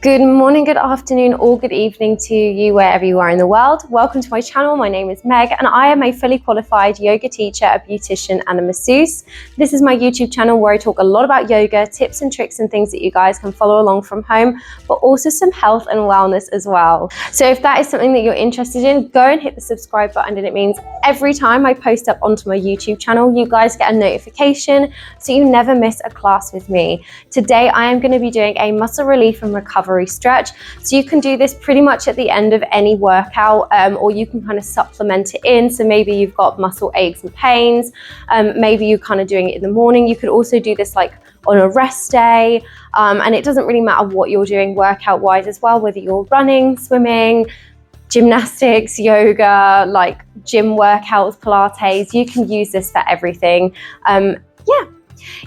Good morning, good afternoon, or good evening to you wherever you are in the world. Welcome to my channel. My name is Meg and I am a fully qualified yoga teacher, a beautician and a masseuse. This is my YouTube channel where I talk a lot about yoga, tips and tricks and things that you guys can follow along from home, but also some health and wellness as well. So if that is something that you're interested in, go and hit the subscribe button, and it means every time I post up onto my YouTube channel, you guys get a notification so you never miss a class with me. Today I am going to be doing a muscle relief and recovery stretch. So you can do this pretty much at the end of any workout, or you can kind of supplement it in. So maybe you've got muscle aches and pains, maybe you're kind of doing it in the morning. You could also do this like on a rest day, and it doesn't really matter what you're doing workout wise as well, whether you're running, swimming, gymnastics, yoga, like gym workouts, Pilates. You can use this for everything.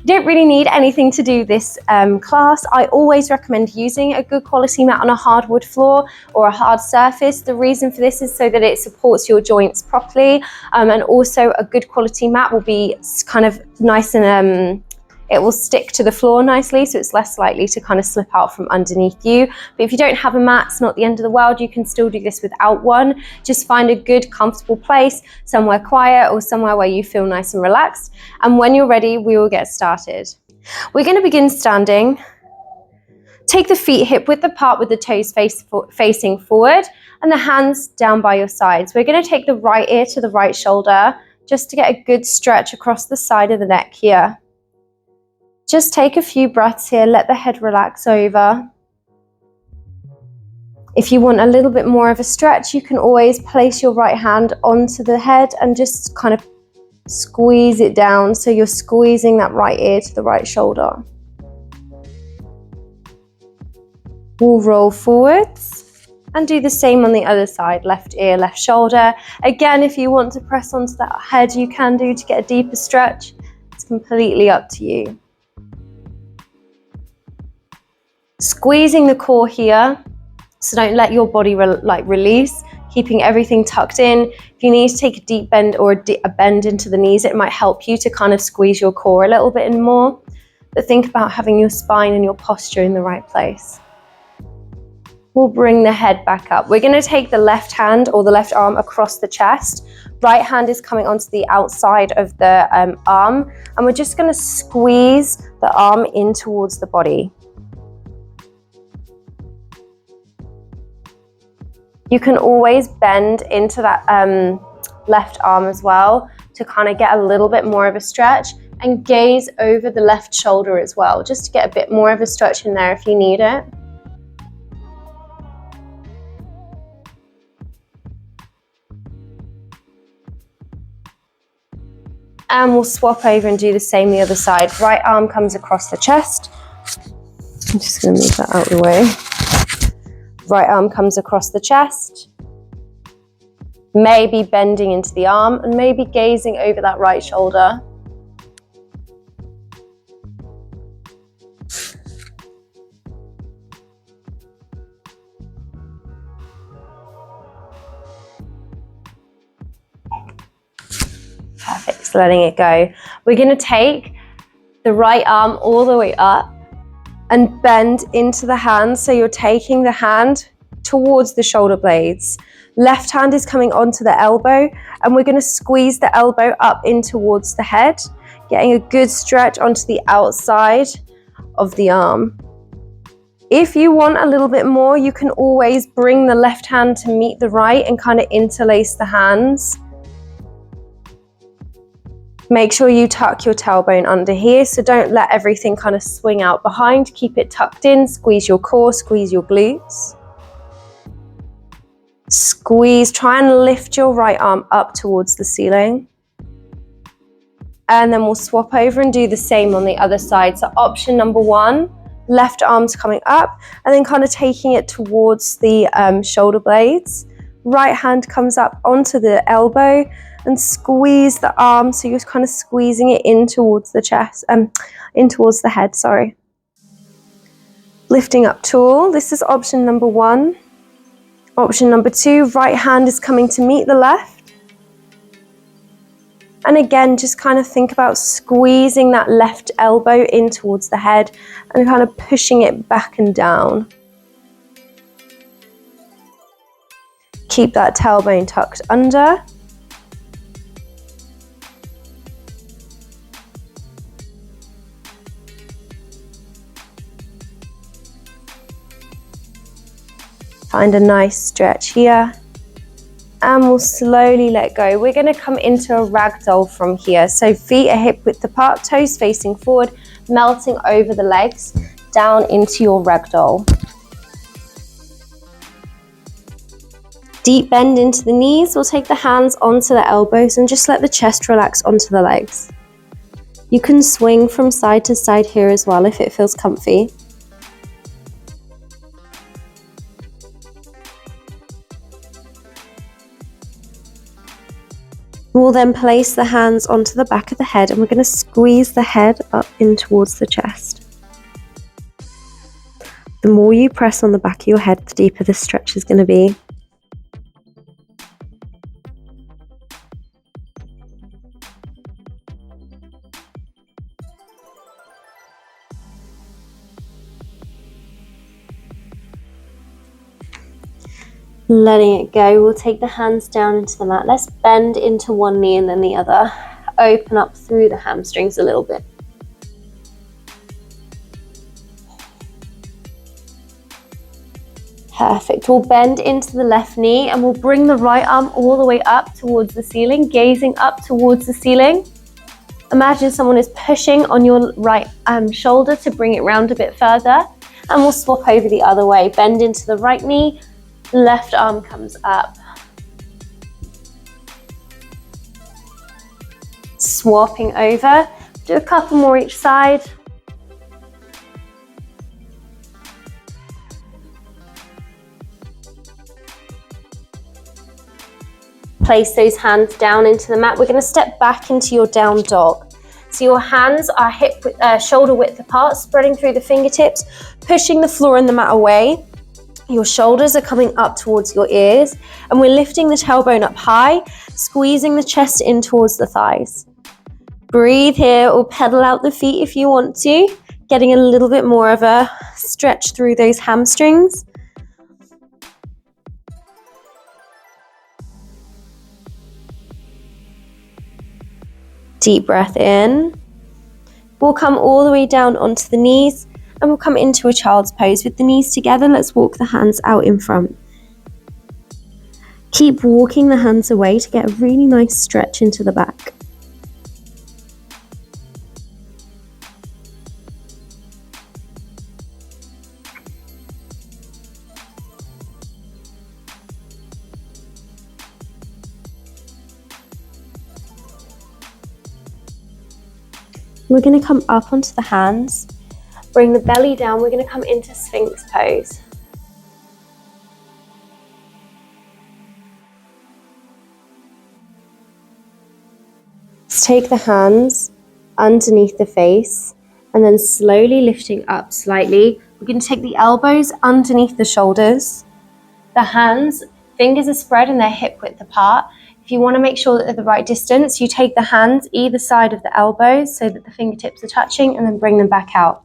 You don't really need anything to do this class. I always recommend using a good quality mat on a hardwood floor or a hard surface. The reason for this is so that it supports your joints properly, and also a good quality mat will be kind of nice and it will stick to the floor nicely, so it's less likely to kind of slip out from underneath you. But if you don't have a mat, it's not the end of the world. You can still do this without one. Just find a good, comfortable place, somewhere quiet or somewhere where you feel nice and relaxed. And when you're ready, we will get started. We're going to begin standing. Take the feet hip width apart with the toes facing forward and the hands down by your sides. We're going to take the right ear to the right shoulder just to get a good stretch across the side of the neck here. Just take a few breaths here, let the head relax over. If you want a little bit more of a stretch, you can always place your right hand onto the head and just kind of squeeze it down, so you're squeezing that right ear to the right shoulder. We'll roll forwards and do the same on the other side, left ear, left shoulder. Again, if you want to press onto that head, you can do to get a deeper stretch. It's completely up to you. Squeezing the core here, so don't let your body release, keeping everything tucked in. If you need to take a deep bend or a bend into the knees, it might help you to kind of squeeze your core a little bit more. But think about having your spine and your posture in the right place. We'll bring the head back up. We're going to take the left hand or the left arm across the chest. Right hand is coming onto the outside of the arm, and we're just going to squeeze the arm in towards the body. You can always bend into that left arm as well to kind of get a little bit more of a stretch, and gaze over the left shoulder as well, just to get a bit more of a stretch in there if you need it. And we'll swap over and do the same the other side. Right arm comes across the chest. I'm just going to move that out of the way. Right arm comes across the chest, maybe bending into the arm and maybe gazing over that right shoulder. Perfect, so letting it go. We're going to take the right arm all the way up and bend into the hand, so you're taking the hand towards the shoulder blades. Left hand is coming onto the elbow, and we're going to squeeze the elbow up in towards the head, getting a good stretch onto the outside of the arm. If you want a little bit more, you can always bring the left hand to meet the right and kind of interlace the hands. Make sure you tuck your tailbone under here, so don't let everything kind of swing out behind. Keep it tucked in, squeeze your core, squeeze your glutes. Squeeze, try and lift your right arm up towards the ceiling. And then we'll swap over and do the same on the other side. So option number one, left arm's coming up and then kind of taking it towards the shoulder blades. Right hand comes up onto the elbow and squeeze the arm, so you're kind of squeezing it in towards the chest, in towards the head, sorry. Lifting up tall, this is option number one. Option number two, right hand is coming to meet the left. And again, just kind of think about squeezing that left elbow in towards the head and kind of pushing it back and down. Keep that tailbone tucked under. Find a nice stretch here. And we'll slowly let go. We're going to come into a ragdoll from here. So feet are hip width apart, toes facing forward, melting over the legs, down into your ragdoll. Deep bend into the knees. We'll take the hands onto the elbows and just let the chest relax onto the legs. You can swing from side to side here as well if it feels comfy. We'll then place the hands onto the back of the head and we're going to squeeze the head up in towards the chest. The more you press on the back of your head, the deeper the stretch is going to be. Letting it go, we'll take the hands down into the mat. Let's bend into one knee and then the other. Open up through the hamstrings a little bit. Perfect. We'll bend into the left knee and we'll bring the right arm all the way up towards the ceiling, gazing up towards the ceiling. Imagine someone is pushing on your right shoulder to bring it round a bit further. And we'll swap over the other way. Bend into the right knee. Left arm comes up. Swapping over. Do a couple more each side. Place those hands down into the mat. We're going to step back into your down dog. So your hands are shoulder width apart, spreading through the fingertips, pushing the floor and the mat away. Your shoulders are coming up towards your ears and we're lifting the tailbone up high, squeezing the chest in towards the thighs. Breathe here or pedal out the feet if you want to, getting a little bit more of a stretch through those hamstrings. Deep breath in. We'll come all the way down onto the knees. And we'll come into a child's pose with the knees together. Let's walk the hands out in front. Keep walking the hands away to get a really nice stretch into the back. We're going to come up onto the hands. Bring the belly down, we're going to come into Sphinx pose. Let's take the hands underneath the face and then slowly lifting up slightly. We're going to take the elbows underneath the shoulders. The hands, fingers are spread and they're hip width apart. If you want to make sure that they're the right distance, you take the hands either side of the elbows so that the fingertips are touching and then bring them back out.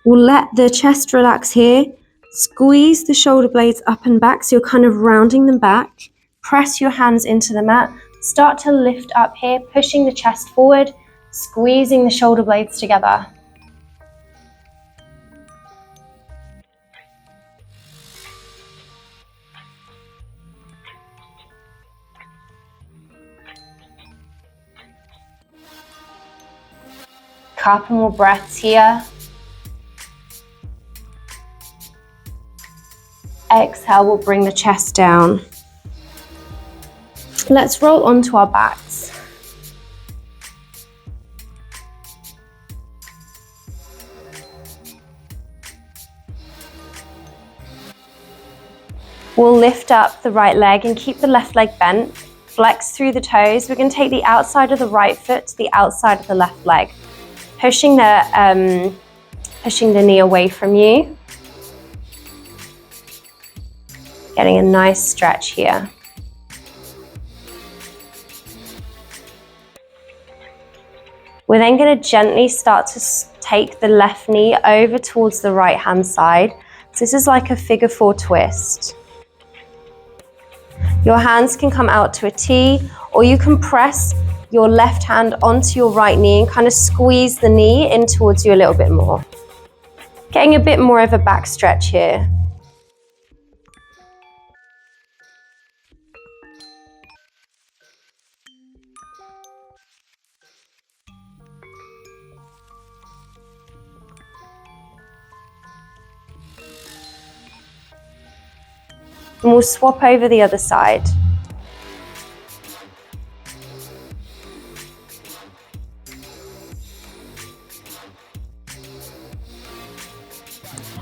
We'll let the chest relax here. Squeeze the shoulder blades up and back so you're kind of rounding them back. Press your hands into the mat. Start to lift up here, pushing the chest forward, squeezing the shoulder blades together. Couple more breaths here. Exhale, we'll bring the chest down. Let's roll onto our backs. We'll lift up the right leg and keep the left leg bent. Flex through the toes. We're going to take the outside of the right foot to the outside of the left leg. Pushing the knee away from you. Getting a nice stretch here. We're then going to gently start to take the left knee over towards the right hand side. So this is like a figure four twist. Your hands can come out to a T, or you can press your left hand onto your right knee and kind of squeeze the knee in towards you a little bit more. Getting a bit more of a back stretch here. And we'll swap over the other side.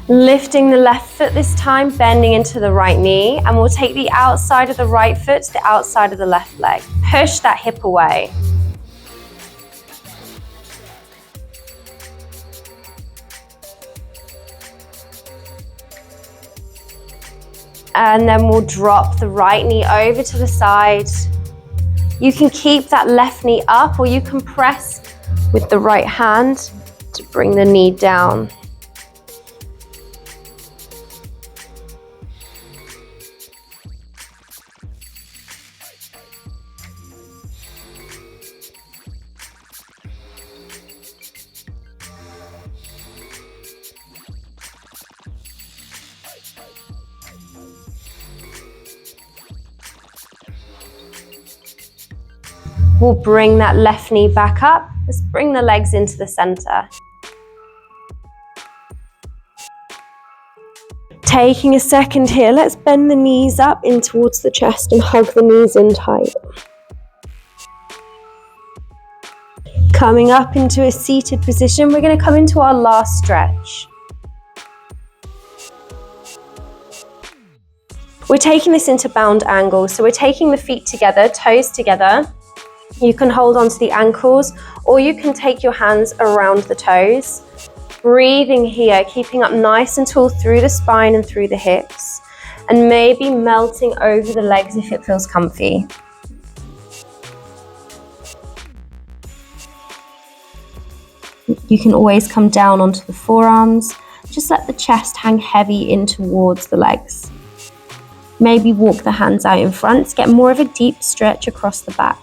Lifting the left foot this time, bending into the right knee, and we'll take the outside of the right foot to the outside of the left leg. Push that hip away. And then we'll drop the right knee over to the side. You can keep that left knee up, or you can press with the right hand to bring the knee down. We'll bring that left knee back up. Let's bring the legs into the center. Taking a second here, let's bend the knees up in towards the chest and hug the knees in tight. Coming up into a seated position, we're going to come into our last stretch. We're taking this into bound angle, so we're taking the feet together, toes together. You can hold onto the ankles, or you can take your hands around the toes. Breathing here, keeping up nice and tall through the spine and through the hips, and maybe melting over the legs if it feels comfy. You can always come down onto the forearms. Just let the chest hang heavy in towards the legs. Maybe walk the hands out in front to get more of a deep stretch across the back.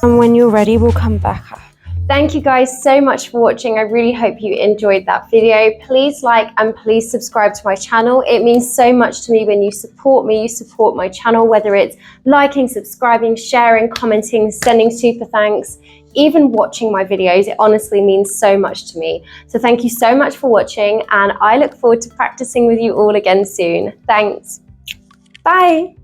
And when you're ready, we'll come back up. Thank you guys so much for watching. I really hope you enjoyed that video. Please like and please subscribe to my channel. It means so much to me when you support me, you support my channel, whether it's liking, subscribing, sharing, commenting, sending super thanks, even watching my videos. It honestly means so much to me. So thank you so much for watching, and I look forward to practicing with you all again soon. Thanks. Bye.